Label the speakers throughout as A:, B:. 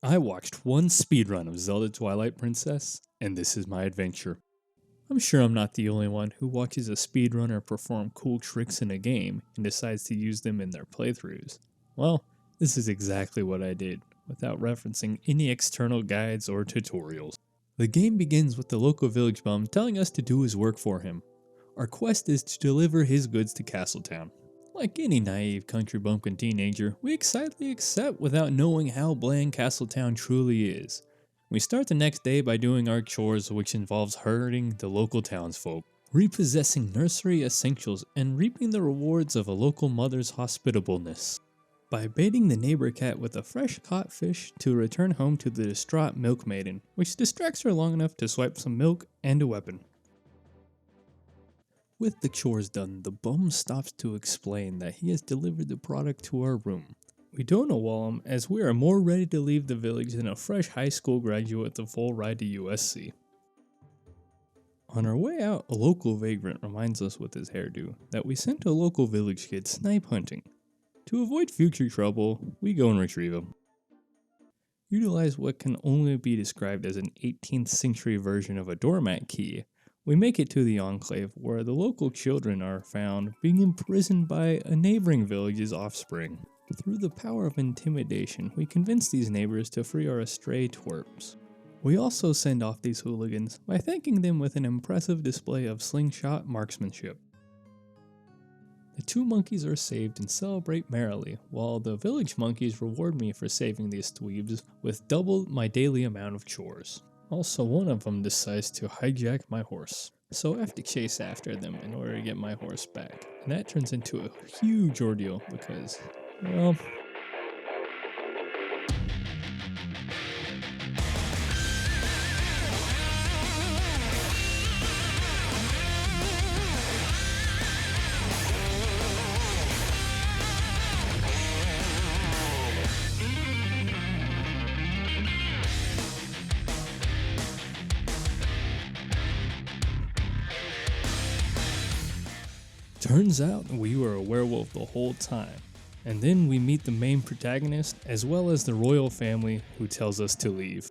A: I watched one speedrun of Zelda Twilight Princess, and this is my adventure. I'm sure I'm not the only one who watches a speedrunner perform cool tricks in a game and decides to use them in their playthroughs. Well, this is exactly what I did, without referencing any external guides or tutorials. The game begins with the local village bum telling us to do his work for him. Our quest is to deliver his goods to Castletown. Like any naive country bumpkin teenager, we excitedly accept without knowing how bland Castletown truly is. We start the next day by doing our chores, which involves herding the local townsfolk, repossessing nursery essentials, and reaping the rewards of a local mother's hospitableness. By baiting the neighbor cat with a fresh caught fish to return home to the distraught milkmaiden, which distracts her long enough to swipe some milk and a weapon. With the chores done, the bum stops to explain that he has delivered the product to our room. We don't know him, as we are more ready to leave the village than a fresh high school graduate with a full ride to USC. On our way out, a local vagrant reminds us with his hairdo that we sent a local village kid snipe hunting. To avoid future trouble, we go and retrieve him. Utilize what can only be described as an 18th century version of a doormat key. We make it to the enclave where the local children are found being imprisoned by a neighboring village's offspring. Through the power of intimidation, we convince these neighbors to free our stray twerps. We also send off these hooligans by thanking them with an impressive display of slingshot marksmanship. The two monkeys are saved and celebrate merrily, while the village monkeys reward me for saving these dweebs with double my daily amount of chores. Also, one of them decides to hijack my horse, so I have to chase after them in order to get my horse back. And that turns into a huge ordeal because, well, turns out we were a werewolf the whole time. And then we meet the main protagonist, as well as the royal family who tells us to leave.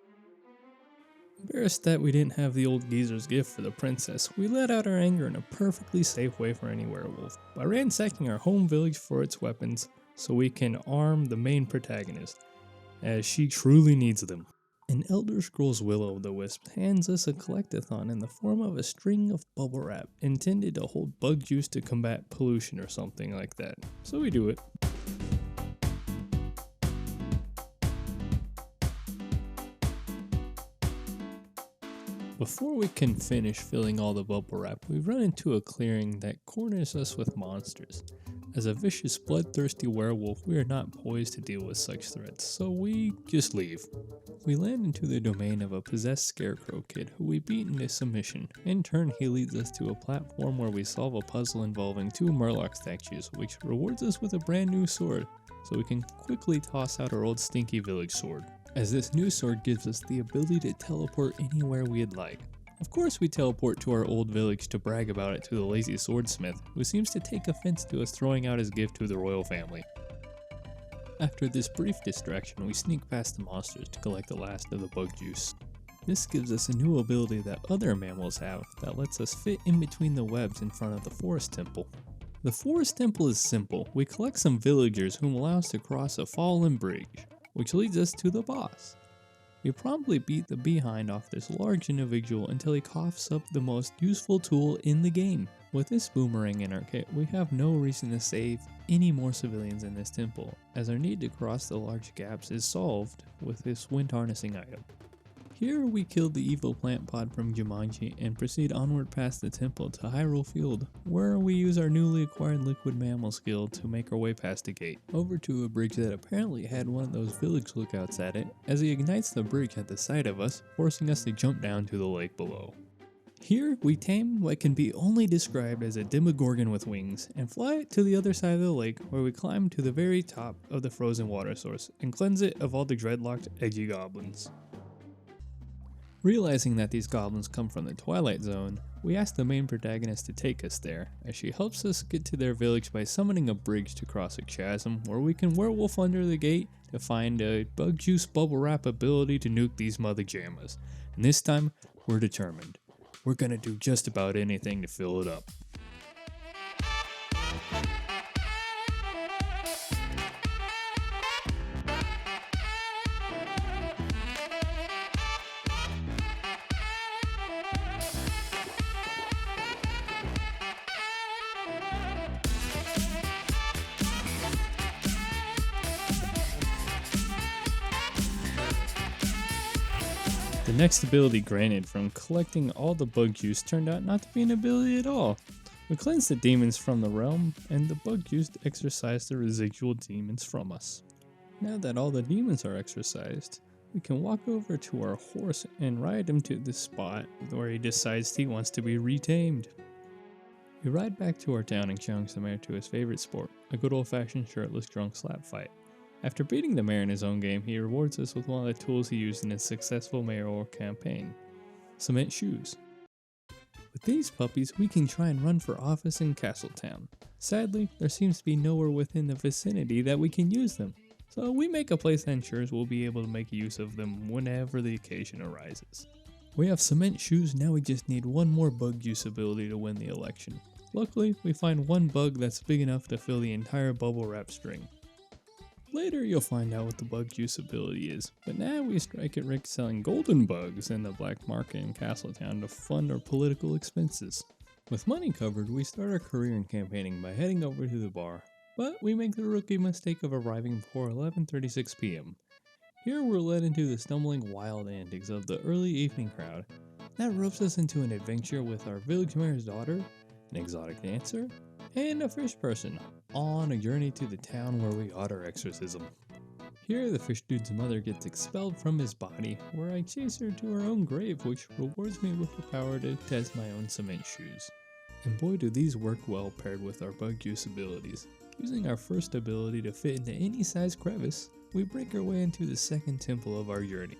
A: Embarrassed that we didn't have the old geezer's gift for the princess, we let out our anger in a perfectly safe way for any werewolf, by ransacking our home village for its weapons so we can arm the main protagonist, as she truly needs them. An Elder Scrolls Will-O-the-Wisp hands us a collectathon in the form of a string of bubble wrap intended to hold bug juice to combat pollution or something like that, so we do it. Before we can finish filling all the bubble wrap, we run into a clearing that corners us with monsters. As a vicious, bloodthirsty werewolf, we are not poised to deal with such threats, so we just leave. We land into the domain of a possessed scarecrow kid who we beat into submission. In turn, he leads us to a platform where we solve a puzzle involving two Murloc statues, which rewards us with a brand new sword, so we can quickly toss out our old stinky village sword, as this new sword gives us the ability to teleport anywhere we'd like. Of course we teleport to our old village to brag about it to the lazy swordsmith, who seems to take offense to us throwing out his gift to the royal family. After this brief distraction, we sneak past the monsters to collect the last of the bug juice. This gives us a new ability that other mammals have that lets us fit in between the webs in front of the forest temple. The forest temple is simple. We collect some villagers whom allow us to cross a fallen bridge, which leads us to the boss. We promptly beat the behind off this large individual until he coughs up the most useful tool in the game. With this boomerang in our kit, we have no reason to save any more civilians in this temple, as our need to cross the large gaps is solved with this wind harnessing item. Here we kill the evil plant pod from Jumanji and proceed onward past the temple to Hyrule Field, where we use our newly acquired liquid mammal skill to make our way past the gate, over to a bridge that apparently had one of those village lookouts at it, as he ignites the bridge at the sight of us, forcing us to jump down to the lake below. Here we tame what can be only described as a demogorgon with wings, and fly it to the other side of the lake, where we climb to the very top of the frozen water source, and cleanse it of all the dreadlocked edgy goblins. Realizing that these goblins come from the Twilight Zone, we ask the main protagonist to take us there, as she helps us get to their village by summoning a bridge to cross a chasm where we can werewolf under the gate to find a bug juice bubble wrap ability to nuke these mother jammas. And this time, we're determined. We're gonna do just about anything to fill it up. The next ability granted from collecting all the bug juice turned out not to be an ability at all. We cleansed the demons from the realm, and the bug juice exorcised the residual demons from us. Now that all the demons are exorcised, we can walk over to our horse and ride him to the spot where he decides he wants to be retamed. We ride back to our town and challenge the mayor to his favorite sport, a good old-fashioned shirtless drunk slap fight. After beating the mayor in his own game, he rewards us with one of the tools he used in his successful mayoral campaign: cement shoes. With these puppies, we can try and run for office in Castletown. Sadly, there seems to be nowhere within the vicinity that we can use them, so we make a place that ensures we'll be able to make use of them whenever the occasion arises. We have cement shoes, now we just need one more bug juice ability to win the election. Luckily, we find one bug that's big enough to fill the entire bubble wrap string. Later you'll find out what the bug juice ability is, but now we strike it rich selling golden bugs in the black market in Castletown to fund our political expenses. With money covered, we start our career in campaigning by heading over to the bar, but we make the rookie mistake of arriving before 11:36 p.m. Here we're led into the stumbling wild antics of the early evening crowd. That ropes us into an adventure with our village mayor's daughter, an exotic dancer, and a fish person, on a journey to the town where we got our exorcism. Here the fish dude's mother gets expelled from his body, where I chase her to her own grave, which rewards me with the power to test my own cement shoes. And boy do these work well paired with our bug juice abilities. Using our first ability to fit into any size crevice, we break our way into the second temple of our journey,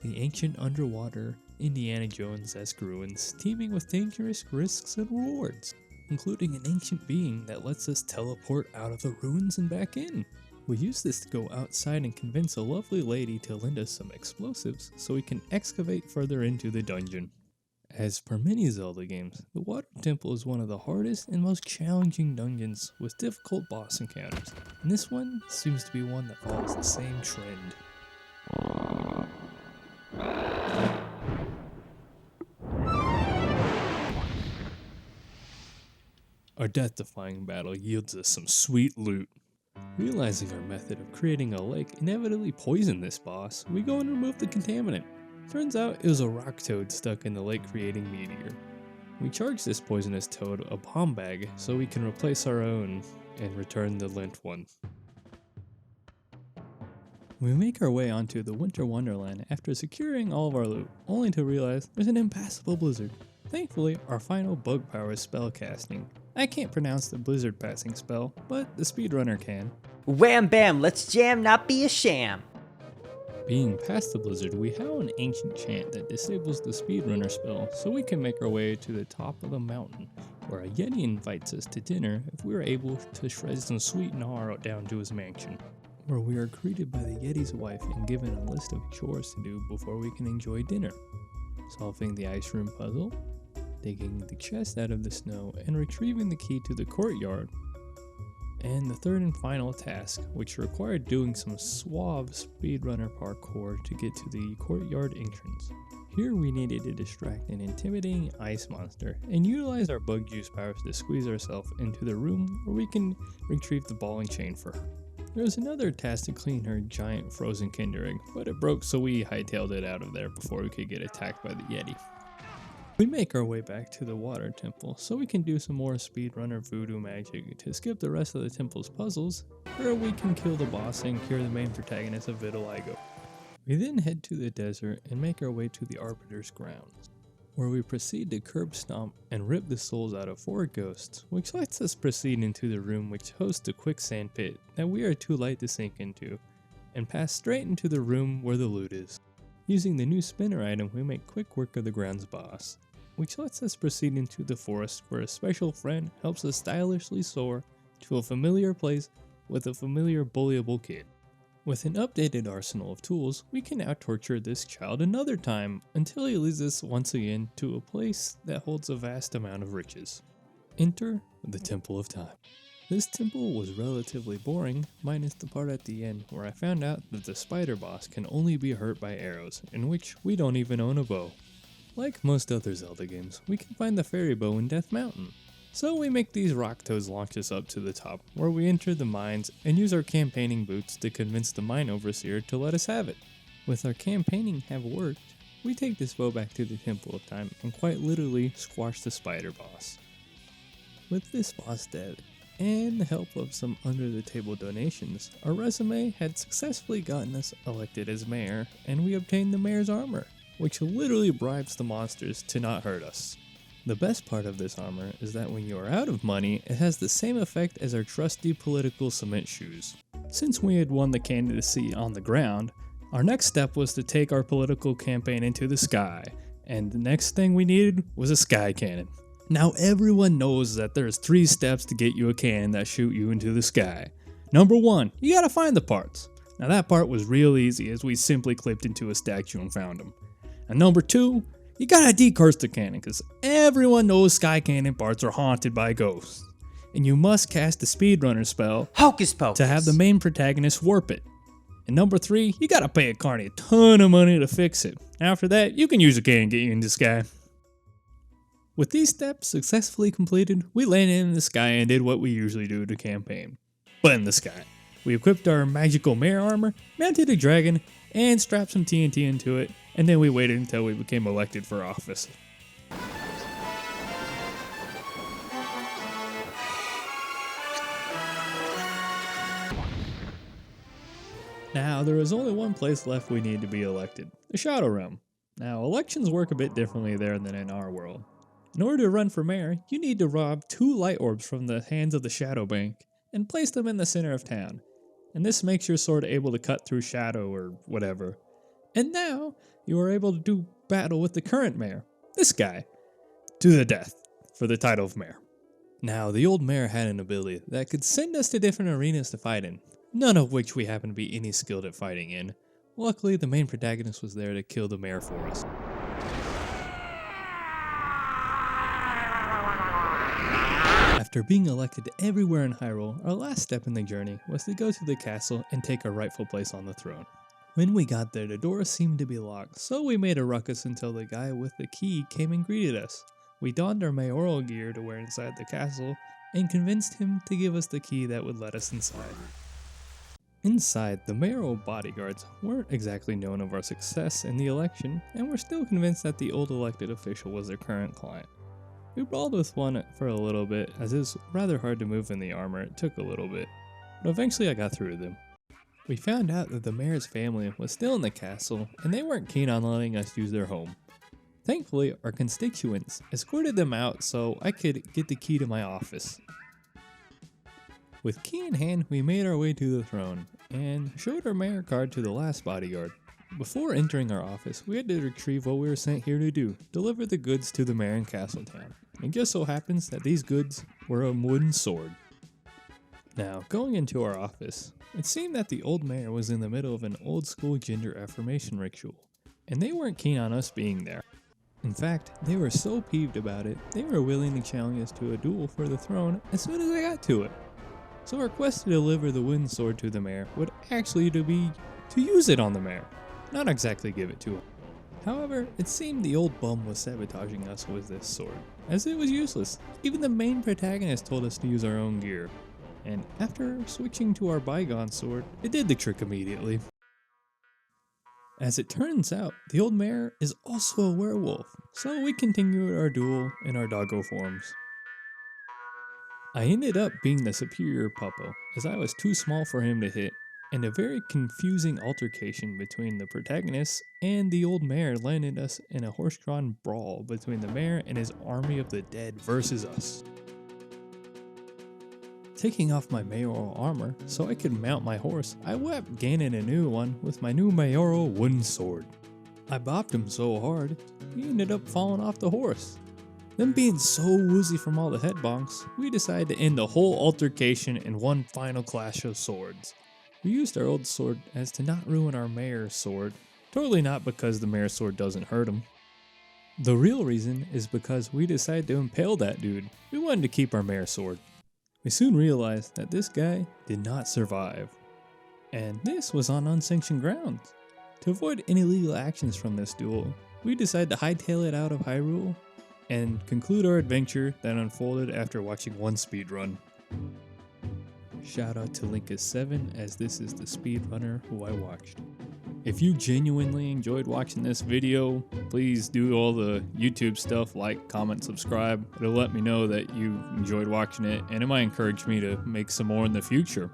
A: the ancient underwater Indiana Jones-esque ruins teeming with dangerous risks and rewards, including an ancient being that lets us teleport out of the ruins and back in. We use this to go outside and convince a lovely lady to lend us some explosives so we can excavate further into the dungeon. As per many Zelda games, the Water Temple is one of the hardest and most challenging dungeons with difficult boss encounters, and this one seems to be one that follows the same trend. Our death-defying battle yields us some sweet loot. Realizing our method of creating a lake inevitably poisoned this boss, we go and remove the contaminant. Turns out it was a rock toad stuck in the lake creating meteor. We charge this poisonous toad a bomb bag so we can replace our own and return the lint one. We make our way onto the Winter Wonderland after securing all of our loot, only to realize there's an impassable blizzard. Thankfully, our final bug power is spellcasting. I can't pronounce the blizzard passing spell, but the speedrunner can.
B: Wham bam, let's jam, not be a sham.
A: Being past the blizzard, we have an ancient chant that disables the speedrunner spell, so we can make our way to the top of the mountain, where a Yeti invites us to dinner if we are able to shred some sweet gnar down to his mansion, where we are greeted by the Yeti's wife and given a list of chores to do before we can enjoy dinner. Solving the ice room puzzle, digging the chest out of the snow, and retrieving the key to the courtyard. And the third and final task, which required doing some suave speedrunner parkour to get to the courtyard entrance. Here we needed to distract an intimidating ice monster and utilize our bug juice powers to squeeze ourselves into the room where we can retrieve the ball and chain for her. There was another task to clean her giant frozen Kinder Egg, but it broke, so we hightailed it out of there before we could get attacked by the Yeti. We make our way back to the Water Temple so we can do some more speedrunner voodoo magic to skip the rest of the temple's puzzles, where we can kill the boss and cure the main protagonist of vitiligo. We then head to the desert and make our way to the Arbiter's grounds, where we proceed to curb stomp and rip the souls out of 4 ghosts, which lets us proceed into the room which hosts a quicksand pit that we are too light to sink into, and pass straight into the room where the loot is. Using the new spinner item, we make quick work of the ground's boss. which lets us proceed into the forest where a special friend helps us stylishly soar to a familiar place with a familiar bullyable kid. With an updated arsenal of tools, we can now torture this child another time until he leads us once again to a place that holds a vast amount of riches. Enter the Temple of Time. This temple was relatively boring, minus the part at the end where I found out that the spider boss can only be hurt by arrows, in which we don't even own a bow. Like most other Zelda games, we can find the fairy bow in Death Mountain. So we make these rock toads launch us up to the top, where we enter the mines and use our campaigning boots to convince the mine overseer to let us have it. With our campaigning have worked, we take this bow back to the Temple of Time and quite literally squash the spider boss. With this boss dead, and the help of some under-the-table donations, our resume had successfully gotten us elected as mayor, and we obtained the mayor's armor, which literally bribes the monsters to not hurt us. The best part of this armor is that when you are out of money, it has the same effect as our trusty political cement shoes. Since we had won the candidacy on the ground, our next step was to take our political campaign into the sky, and the next thing we needed was a sky cannon. Now everyone knows that there's 3 steps to get you a cannon that shoot you into the sky. Number 1, you gotta find the parts. Now that part was real easy as we simply clipped into a statue and found them. And number 2, you gotta decurse the cannon because everyone knows sky cannon parts are haunted by ghosts. And you must cast the speedrunner spell
B: Hocus pocus.
A: to have the main protagonist warp it. And number 3, you gotta pay a carny a ton of money to fix it. After that, you can use a cannon to get you into the sky. With these steps successfully completed, we landed in the sky and did what we usually do to campaign. But in the sky. We equipped our magical mare armor, mounted a dragon, and strapped some TNT into it, and then we waited until we became elected for office. Now, there was only one place left we needed to be elected, the Shadow Realm. Now, elections work a bit differently there than in our world. In order to run for mayor, you need to rob 2 light orbs from the hands of the Shadow Bank and place them in the center of town. And this makes your sword able to cut through shadow or whatever. And now, you are able to do battle with the current mayor, this guy, to the death, for the title of mayor. Now, the old mayor had an ability that could send us to different arenas to fight in, none of which we happen to be any skilled at fighting in. Luckily, the main protagonist was there to kill the mayor for us. After being elected everywhere in Hyrule, our last step in the journey was to go to the castle and take our rightful place on the throne. When we got there, the doors seemed to be locked, so we made a ruckus until the guy with the key came and greeted us. We donned our mayoral gear to wear inside the castle and convinced him to give us the key that would let us inside. Inside, the mayoral bodyguards weren't exactly known of our success in the election and were still convinced that the old elected official was their current client. We brawled with one for a little bit, as it was rather hard to move in the armor. It took a little bit, but eventually I got through to them. We found out that the mayor's family was still in the castle, and they weren't keen on letting us use their home. Thankfully, our constituents escorted them out so I could get the key to my office. With key in hand, we made our way to the throne, and showed our mayor card to the last bodyguard. Before entering our office, we had to retrieve what we were sent here to do, deliver the goods to the mayor in Castletown. It just so happens that these goods were a wooden sword. Now, going into our office, it seemed that the old mayor was in the middle of an old school gender affirmation ritual, and they weren't keen on us being there. In fact, they were so peeved about it, they were willing to challenge us to a duel for the throne as soon as I got to it. So our quest to deliver the wooden sword to the mayor would actually be to use it on the mayor, not exactly give it to him. However, it seemed the old bum was sabotaging us with this sword, as it was useless. Even the main protagonist told us to use our own gear, and after switching to our bygone sword, it did the trick immediately. As it turns out, the old mayor is also a werewolf, so we continued our duel in our doggo forms. I ended up being the superior puppo, as I was too small for him to hit, and a very confusing altercation between the protagonists and the old mayor landed us in a horse-drawn brawl between the mayor and his army of the dead versus us. Taking off my mayoral armor so I could mount my horse, I wept Ganon a new one with my new mayoral wooden sword. I bopped him so hard, he ended up falling off the horse, Then being so woozy from all the head bonks, we decided to end the whole altercation in one final clash of swords. We used our old sword as to not ruin our mayor's sword, totally not because the mayor's sword doesn't hurt him. The real reason is because we decided to impale that dude. We wanted to keep our mayor's sword. We soon realized that this guy did not survive, and this was on unsanctioned grounds. To avoid any legal actions from this duel, we decided to hightail it out of Hyrule and conclude our adventure that unfolded after watching one speedrun. Shout out to Linkus7 as this is the speedrunner who I watched. If you genuinely enjoyed watching this video, please do all the YouTube stuff like, comment, subscribe. It'll let me know that you enjoyed watching it and it might encourage me to make some more in the future.